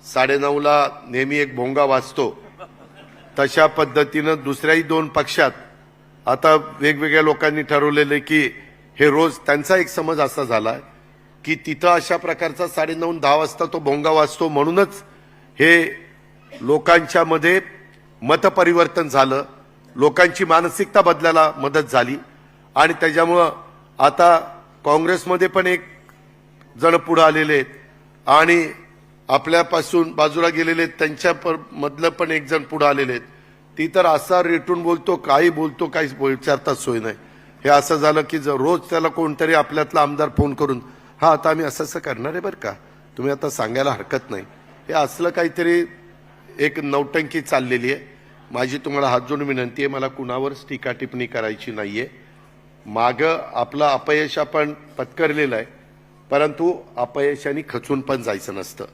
9:30ला नेहमी एक भोंगा वाजतो, तशा पद्धतीनं दुसऱ्याही दोन पक्षात आता वेगवेगळ्या लोकांनी ठरवलेले की हे रोज त्यांचा एक समज असा झाला की तिथं अशा प्रकारचा 9:30-10 वाजता तो भोंगा वाजतो म्हणूनच हे लोकांच्या मध्ये मतपरिवर्तन झालं, लोकांची मानसिकता बदलायला मदत झाली आणि त्याच्यामुळं आता काँग्रेसमध्ये पण एक जण पुढे आलेले आहेत आणि आपल्यापासून बाजूला गेलेले त्यांच्या मधलं पण एक जण पुढे आलेले आहेत. ती तर असा रेटून बोलतो, काही बोलतो, काही विचारताच सोय नाही. हे असं झालं की जर रोज त्याला कोणतरी आपल्यातला आमदार फोन करून हा आता आम्ही असं असं करणार आहे बरं का, तुम्ही आता सांगायला हरकत नाही, हे असलं काहीतरी एक नौटंकी चाललेली आहे. माझी तुम्हाला हात जोडून विनंती आहे, मला कुणावरच टीका टिप्पणी करायची नाहीये. मागं आपलं अपयश आपण पत्करलेलं आहे, परंतु अपयशाने खचून पण जायचं नसतं.